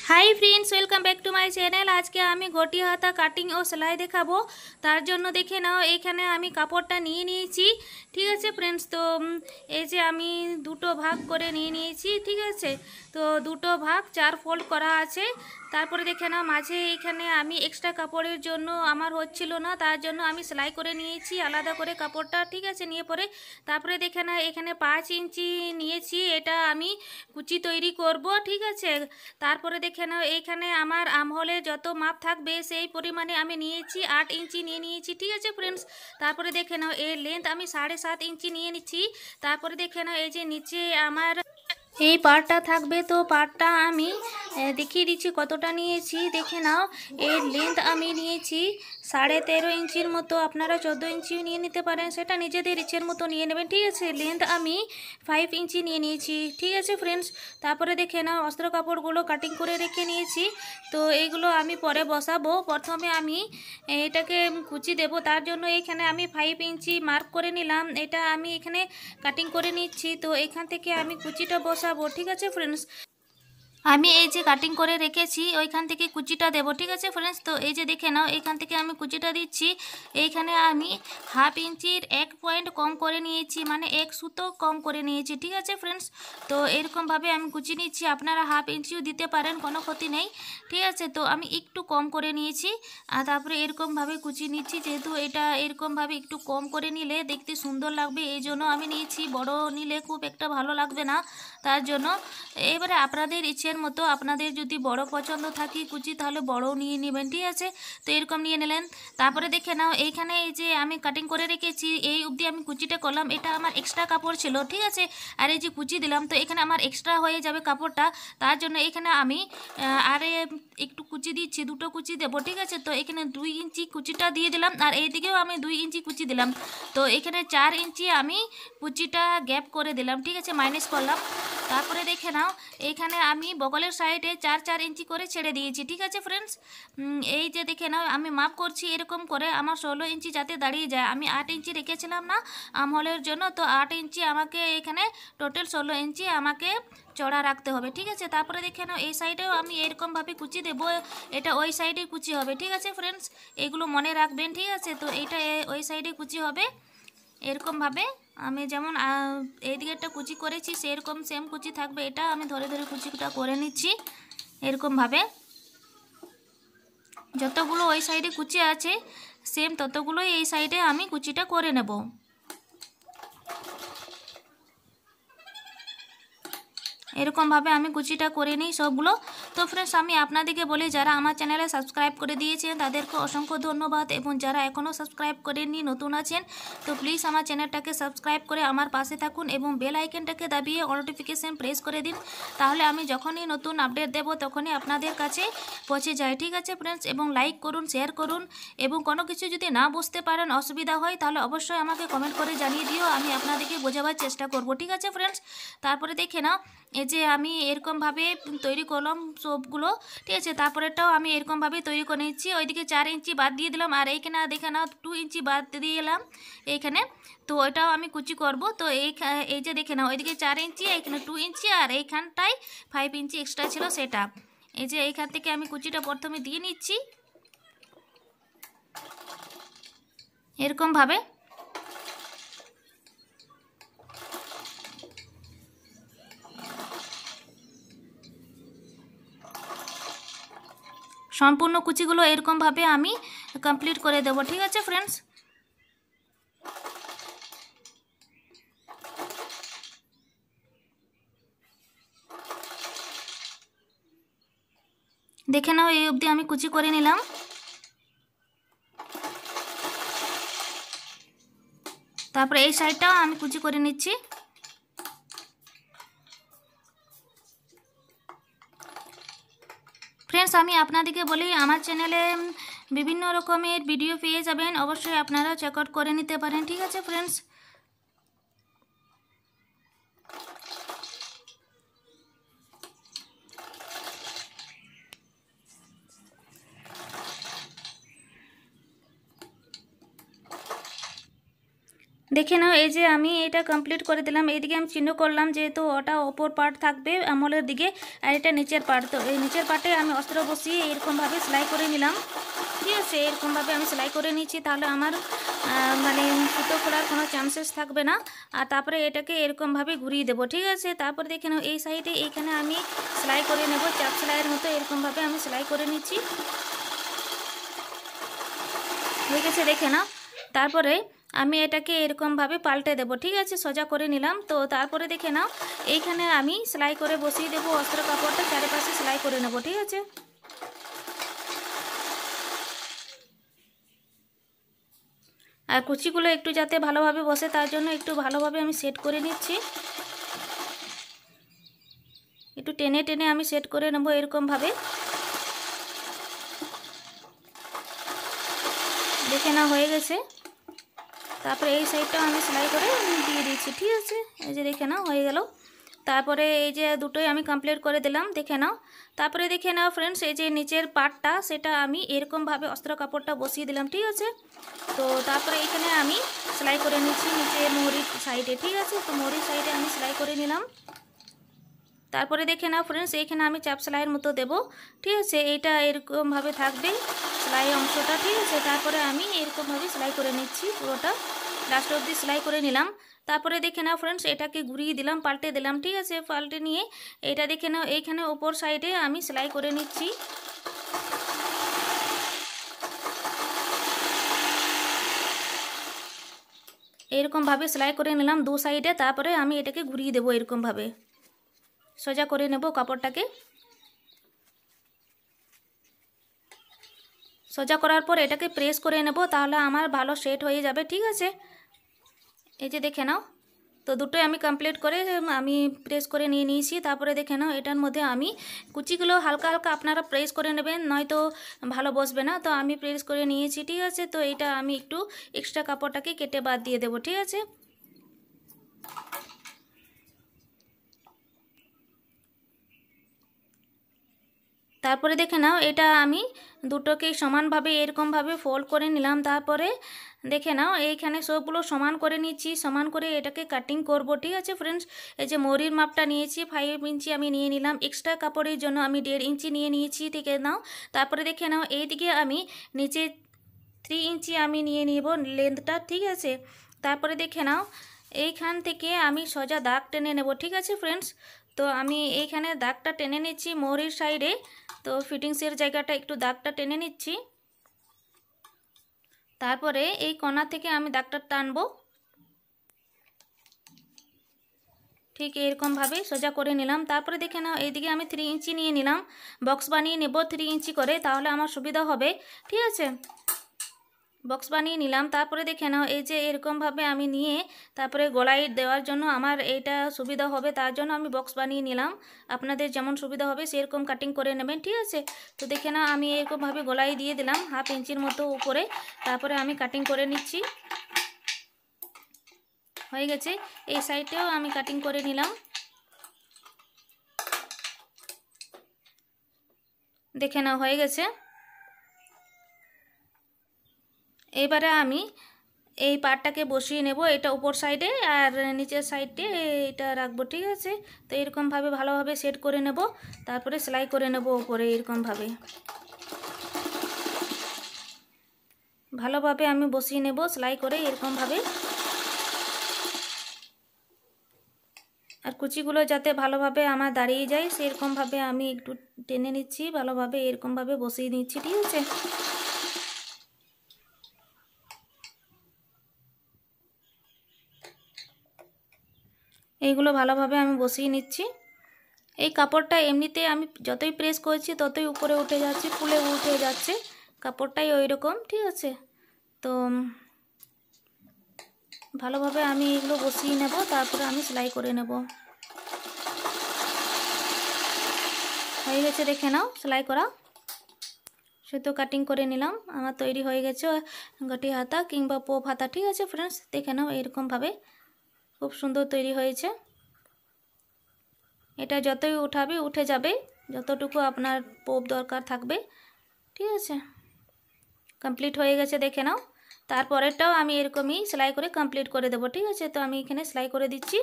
High friends welcome back to my channel. आज के आमी गोटी हाता काटिंग और सेलाई देखाबो। तार जन्य देखे नाओ एखाने आमी कापड़टा निये निয়েছি। ठीक है फ्रेंड्स, तो এই যে আমি দুটো ভাগ করে নিয়ে নিয়েছি। ঠিক আছে, তো দুটো ভাগ 4 ফোল্ড করা আছে। তারপরে দেখে নাও মাঝে এখানে আমি এক্সট্রা কাপড়ের জন্য আমার হচ্ছিল না, তার জন্য আমি সেলাই করে নিয়েছি আলাদা করে কাপড়টা। ঠিক আছে, নিয়ে পরে তারপরে দেখে নাও এখানে 5 ইঞ্চি নিয়েছি, এটা আমি কুচি তৈরি করব। ঠিক আছে, তারপরে দেখে নাও এইখানে আমার আমহলে যত মাপ থাকবে সেই পরিমাণে আমি নিয়েছি 8 ইঞ্চি নিয়ে নিয়েছি। ঠিক আছে ফ্রেন্ডস, তারপরে দেখে নাও এর লেন্থ আমি 7.5 ইঞ্চি নিয়ে নিচ্ছি। তারপরে দেখে নাও এই যে নিচে আমার এই পার্টটা থাকবে, তো পার্টটা আমি দেখিয়ে দিচ্ছি কতটা নিয়েছি। দেখে নাও এর লেন্থ আমি নিয়েছি 13.5 ইঞ্চির মতো। আপনারা 14 ইঞ্চিও নিয়ে নিতে পারেন, সেটা নিজেদের ইচ্ছের মতো নিয়ে নেবেন। ঠিক আছে, লেন্থ আমি 5 ইঞ্চি নিয়ে নিয়েছি। ঠিক আছে ফ্রেন্ডস, তারপরে দেখে নাও অস্ত্র কাপড়গুলো কাটিং করে রেখে নিয়েছি। তো এইগুলো আমি পরে বসাবো। প্রথমে আমি এটাকে কুচি দেব, তার জন্য এখানে আমি 5 ইঞ্চি মার্ক করে নিলাম, এটা আমি এখানে কাটিং করে নিচ্ছি। তো এখান থেকে আমি কুচিটা বসাবো। ঠিক আছে ফ্রেন্ডস, আমি এই যে কাটিং করে রেখেছি ওইখান থেকে কুচিটা দেব। ঠিক আছে ফ্রেন্ডস, তো এই যে দেখে নাও এইখান থেকে আমি কুচিটা দিচ্ছি। এইখানে আমি 1/2 ইঞ্চির 1 পয়েন্ট কম করে নিয়েছি, মানে 1 সুতো কম করে নিয়েছি। ঠিক আছে ফ্রেন্ডস, তো এরকমভাবে আমি কুচি নিচ্ছি। আপনারা 1/2 ইঞ্চিও দিতে পারেন, কোনো ক্ষতি নেই। ঠিক আছে, তো আমি একটু কম করে নিয়েছি আর তারপরে এরকমভাবে কুচি নিচ্ছি। যেহেতু এটা এরকমভাবে একটু কম করে নিলে দেখতে সুন্দর লাগবে, এই জন্য আমি নিয়েছি। বড় নিলে খুব একটা ভালো লাগবে না, তার জন্য এবারে আপনাদের ইচ্ছের মতো, আপনাদের যদি বড় পছন্দ থাকে কুচি তাহলে বড়ও নিয়ে নেবেন। ঠিক আছে, তো এরকম নিয়ে নিলেন। তারপরে দেখে নাও এইখানে এই যে আমি কাটিং করে রেখেছি এই অবধি আমি কুচিটা করলাম, এটা আমার এক্সট্রা কাপড় ছিল। ঠিক আছে, আর এই যে কুচি দিলাম তো এখানে আমার এক্সট্রা হয়ে যাবে কাপড়টা, তার জন্য এখানে আমি আরে একটু কুচি দিচ্ছি, দুটো কুচি দেবো। ঠিক আছে, তো এখানে 2 ইঞ্চি কুচিটা দিয়ে দিলাম আর এইদিকেও আমি 2 ইঞ্চি কুচি দিলাম। তো এখানে 4 ইঞ্চি আমি কুচিটা গ্যাপ করে দিলাম। ঠিক আছে, মাইনাস করলাম। তারপরে দেখে নাও এইখানে আমি বগলের সাইডে 4 ইঞ্চি করে ছেড়ে দিয়েছি। ঠিক আছে ফ্রেন্ডস, এই যে দেখে নাও আমি মাপ করছি এরকম করে আমার 16 ইঞ্চি যাতে দাঁড়িয়ে যায়। আমি 8 ইঞ্চি রেখেছিলাম না আমহলের জন্য, তো 8 ইঞ্চি আমাকে এখানে টোটাল 16 ইঞ্চি আমাকে চড়া রাখতে হবে। ঠিক আছে, তারপরে দেখে নাও এই সাইডেও আমি এরকমভাবে কুচি দেবো, এটা ওই সাইডে কুচি হবে। ঠিক আছে ফ্রেন্ডস, এগুলো মনে রাখবেন। ঠিক আছে, তো এইটা ওই সাইডে কুচি হবে। এরকমভাবে আমি যেমন এইদিকে একটা কুচি করেছি সেরকম সেম কুচি থাকবে, এটা আমি ধরে ধরে কুচিটা করে নিচ্ছি। এরকমভাবে যতগুলো ওই সাইডে কুচি আছে সেম ততগুলোই এই সাইডে আমি কুচিটা করে নেব। এরকমভাবে আমি কুচিটা করে নিই সবগুলো। তো ফ্রেন্ডস, আমি আপনাদেরকে বলি যারা আমার চ্যানেলে সাবস্ক্রাইব করে দিয়েছেন তাদেরকে অসংখ্য ধন্যবাদ, এবং যারা এখনও সাবস্ক্রাইব করেননি নতুন আছেন তো প্লিজ আমার চ্যানেলটাকে সাবস্ক্রাইব করে আমার পাশে থাকুন এবং বেল আইকনটাকে দাবিয়ে অল নোটিফিকেশান প্রেস করে দিন, তাহলে আমি যখনই নতুন আপডেট দেব তখনই আপনাদের কাছে পৌঁছে যায়। ঠিক আছে ফ্রেন্ডস, এবং লাইক করুন, শেয়ার করুন, এবং কোনো কিছু যদি না বুঝতে পারেন অসুবিধা হয় তাহলে অবশ্যই আমাকে কমেন্ট করে জানিয়ে দিও, আমি আপনাদেরকে বোঝাবার চেষ্টা করব। ঠিক আছে ফ্রেন্ডস, তারপরে দেখে নাও এই যে আমি এরকমভাবে তৈরি করলাম সবগুলো। ঠিক আছে, তারপরেটাও আমি এরকমভাবে তৈরি করে নিচ্ছি। ওইদিকে 4 ইঞ্চি বাদ দিয়ে দিলাম আর এইখানে দেখে নাও 2 ইঞ্চি বাদ দিয়ে দিলাম এইখানে, তো ওইটাও আমি কুচি করব। তো এই যে দেখে নাও ওইদিকে 4 ইঞ্চি, এইখানে 2 ইঞ্চি আর এইখানটায় 5 ইঞ্চি এক্সট্রা ছিল সেটা। এই যে এইখান থেকে আমি কুচিটা প্রথমে দিয়ে নিচ্ছি এরকমভাবে। সম্পূর্ণ কুচিগুলো এরকমভাবে আমি কমপ্লিট করে দেব। ঠিক আছে ফ্রেন্ডস, দেখে নাও এই অবধি আমি কুচি করে নিলাম। তারপরে এই সাইডটাও আমি কুচি করে নিচ্ছি। ফ্রেন্ডস, আমি আপনাদেরকে বলি আমার চ্যানেলে বিভিন্ন রকমের ভিডিও পেয়ে যাবেন, অবশ্যই আপনারা চেক আউট করে নিতে পারেন। ঠিক আছে ফ্রেন্ডস, দেখে নাও এই যে আমি এটা কমপ্লিট করে দিলাম। এইদিকে আমি চিহ্ন করলাম যেহেতু ওটা ওপর পার্ট থাকবে আমলের দিকে, আর এটা নিচের পার্ট। তো এই নিচের পার্টে আমি অস্ত্র বসিয়ে এরকমভাবে সেলাই করে নিলাম। ঠিক আছে, এরকমভাবে আমি সেলাই করে নিচ্ছি, তাহলে আমার মানে সুতো খোলার কোনো চান্সেস থাকবে না। আর তারপরে এটাকে এরকমভাবে ঘুরিয়ে দেবো। ঠিক আছে, তারপরে দেখে নাও এই সাইডে এইখানে আমি সেলাই করে নেব, চাপ সেলাইয়ের মতো এরকমভাবে আমি সেলাই করে নিচ্ছি। হয়ে গেছে দেখে নাও। তারপরে আমি এটাকে এরকমভাবে পাল্টে দেবো। ঠিক আছে, সোজা করে নিলাম। তো তারপরে দেখে নাও এইখানে আমি সেলাই করে বসিয়ে দেবো অস্ত্র কাপড়টা, চারিপাশে সেলাই করে নেব। ঠিক আছে, আর কুচিগুলো একটু যাতে ভালোভাবে বসে তার জন্য একটু ভালোভাবে আমি সেট করে নিচ্ছি। একটু টেনে টেনে আমি সেট করে নেব এরকমভাবে। দেখে নাও হয়ে গেছে। তারপরে এই সাইডটাও আমি সেলাই করে দিয়ে দিচ্ছি। ঠিক আছে, এই যে দেখে নাও হয়ে গেল। তারপরে এই যে দুটোই আমি কমপ্লিট করে দিলাম, দেখে নাও। তারপরে দেখে নাও ফ্রেন্ডস, এই যে নিচের পার্টটা সেটা আমি এরকমভাবে অস্ত্র কাপড়টা বসিয়ে দিলাম। ঠিক আছে, তো তারপরে এখানে আমি সেলাই করে নিচ্ছি নিচে মোহরির সাইডে। ঠিক আছে, তো মোহরির সাইডে আমি সেলাই করে নিলাম। তারপরে দেখে নাও ফ্রেন্ডস, এইখানে আমি চাপ সেলাইয়ের মতো দেবো। ঠিক আছে, এইটা এরকমভাবে থাকবে সেলাই অংশটা। ঠিক আছে, তারপরে আমি এরকমভাবে সেলাই করে নিচ্ছি, পুরোটা লাস্ট অবধি সেলাই করে নিলাম। তারপরে দেখে নাও ফ্রেন্ডস, এটাকে ঘুরিয়ে দিলাম, পাল্টে দিলাম। ঠিক আছে, পাল্টে নিয়ে এটা দেখে নাও এইখানে ওপর সাইডে আমি সেলাই করে নিচ্ছি। এরকমভাবে সেলাই করে নিলাম দু সাইডে। তারপরে আমি এটাকে ঘুরিয়ে দেবো, এরকমভাবে সোজা করে নেব কাপড়টাকে। সোজা করার পর এটাকে প্রেস করে নেব, তাহলে আমার ভালো সেট হয়ে যাবে। ঠিক আছে, এই যে দেখে নাও। তো দুটোই আমি কমপ্লিট করে আমি প্রেস করে নিয়ে নিয়েছি। তারপরে দেখে নাও এটার মধ্যে আমি কুচিগুলো হালকা হালকা আপনারা প্রেস করে নেবেন, নয়তো ভালো বসবে না। তো আমি প্রেস করে নিয়েছি। ঠিক আছে, তো এটা আমি একটু এক্সট্রা কাপড়টাকে কেটে বাদ দিয়ে দেবো। ঠিক আছে, তারপরে দেখে নাও এটা আমি দুটোকে সমানভাবে এরকমভাবে ফোল্ড করে নিলাম। তারপরে দেখে নাও এইখানে সবগুলো সমান করে নিচ্ছি, সমান করে এটাকে কাটিং করব। ঠিক আছে ফ্রেন্ডস, এই যে মরির মাপটা নিয়েছি 5 ইঞ্চি আমি নিয়ে নিলাম, এক্সট্রা কাপড়ের জন্য আমি 1.5 ইঞ্চি নিয়ে নিয়েছি। ঠিক নাও, তারপরে দেখে নাও এইদিকে আমি নিচে 3 ইঞ্চি আমি নিয়ে নিব লেন্থটা। ঠিক আছে, তারপরে দেখে নাও এইখান থেকে আমি সোজা দাগ টেনে নেব। ঠিক আছে ফ্রেন্ডস, তো আমি এইখানে দাগটা টেনে নিচ্ছি মোহরির সাইডে। তো ফিটিংসের জায়গাটা একটু দাগটা টেনে নিচ্ছি। তারপরে এই কোণা থেকে আমি দাগটা টানবো, ঠিক এরকমভাবে সোজা করে নিলাম। তারপরে দেখে নাও এইদিকে আমি 3 ইঞ্চি নিয়ে নিলাম, বক্স বানিয়ে নেব 3 ইঞ্চি করে, তাহলে আমার সুবিধা হবে। ঠিক আছে, বক্স বানিয়ে নিলাম। তারপরে দেখে নাও এই যে এরকমভাবে আমি নিয়ে তারপরে গলায় দেওয়ার জন্য আমার এইটা সুবিধা হবে, তার জন্য আমি বক্স বানিয়ে নিলাম। আপনাদের যেমন সুবিধা হবে সেরকম কাটিং করে নেবেন। ঠিক আছে, তো দেখে নাও আমি এরকমভাবে গলায় দিয়ে দিলাম 1/2 ইঞ্চির মতো উপরে। তারপরে আমি কাটিং করে নিচ্ছি। হয়ে গেছে, এই সাইডেও আমি কাটিং করে নিলাম। দেখে নাও হয়ে গেছে। এবারে আমি এই পার্টটাকে বসিয়ে নেব, এটা উপর সাইডে আর নিচের সাইডে এটা রাখবো। ঠিক আছে, তো এরকমভাবে ভালোভাবে সেট করে নেব, তারপরে সেলাই করে নেব উপরে এরকমভাবে ভালোভাবে আমি বসিয়ে নেব সেলাই করে এরকমভাবে। আর কুচিগুলো যাতে ভালোভাবে আমার দাঁড়িয়ে যায় সেরকমভাবে আমি একটু টেনে নিচ্ছি, ভালোভাবে এরকমভাবে বসিয়ে নিচ্ছি। ঠিক আছে, এইগুলো ভালোভাবে আমি বসিয়ে নিচ্ছি। এই কাপড়টা এমনিতে আমি যতই প্রেস করছি ততই উপরে উঠে যাচ্ছে, ফুলে উঠে যাচ্ছে কাপড়টাই ওই রকম। ঠিক আছে, তো ভালোভাবে আমি এগুলো বসিয়ে নেব, তারপরে আমি সেলাই করে নেব। হয়ে গেছে, দেখে নাও সেলাই করা, সুতো কাটিং করে নিলাম, আমার তৈরি হয়ে গেছে গটি হাতা কিংবা পোপ হাতা। ঠিক আছে ফ্রেন্ডস, দেখে নাও এরকমভাবে খুব সুন্দর তৈরি হয়েছে। এটা যতই উঠাবে উঠে যাবে, যতটুকু আপনার পোপ দরকার থাকবে। ঠিক আছে, কমপ্লিট হয়ে গেছে দেখে নাও। তারপরেরটাও আমি এরকমই সেলাই করে কমপ্লিট করে দেবো। ঠিক আছে, তো আমি এখানে সেলাই করে দিচ্ছি।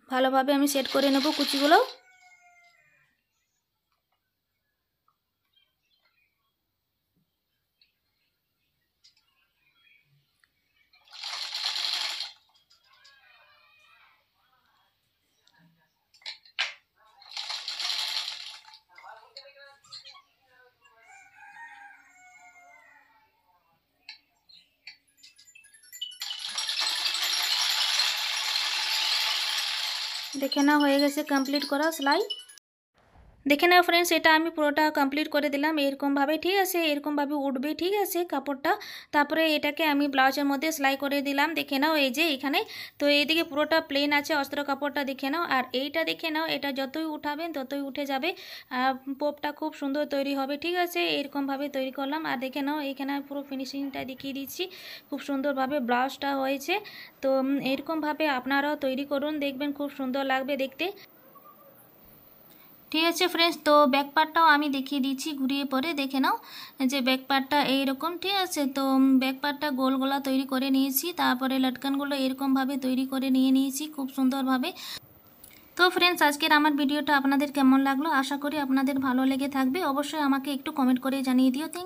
ভালোভাবে আমি সেট করে নেব কুচিগুলো। দেখে নাও হয়ে গেছে কমপ্লিট করা সেলাই। দেখে নাও ফ্রেন্ডস, এটা আমি পুরোটা কমপ্লিট করে দিলাম এরকমভাবে। ঠিক আছে, এরকমভাবে উঠবে। ঠিক আছে কাপড়টা। তারপরে এটাকে আমি ব্লাউজের মধ্যে সেলাই করে দিলাম। দেখে নাও এই যে এখানে, তো এইদিকে পুরোটা প্লেন আছে অস্ত্র কাপড়টা, দেখে নাও। আর এইটা দেখে নাও, এটা যতই উঠাবেন ততই উঠে যাবে, পোপটা খুব সুন্দর তৈরি হবে। ঠিক আছে, এরকমভাবে তৈরি করলাম। আর দেখে নাও এখানে পুরো ফিনিশিংটা দেখিয়ে দিচ্ছি, খুব সুন্দরভাবে ব্লাউজটা হয়েছে। তো এরকমভাবে আপনারাও তৈরি করুন, দেখবেন খুব সুন্দর লাগবে দেখতে। ঠিক আছে ফ্রেন্ডস, তো ব্যাক পার্টটাও আমি দেখিয়ে দিচ্ছি ঘুরিয়ে পরে। দেখে নাও যে ব্যাক পার্টটা এইরকম। ঠিক আছে, তো ব্যাক পার্টটা গোল গলা তৈরি করে নিয়েছি, তারপরে লটকানগুলো এরকমভাবে তৈরি করে নিয়েছি খুব সুন্দরভাবে। তো ফ্রেন্ডস, আজকের আমার ভিডিওটা আপনাদের কেমন লাগলো, আশা করি আপনাদের ভালো লেগে থাকবে। অবশ্যই আমাকে একটু কমেন্ট করে জানিয়ে দিও।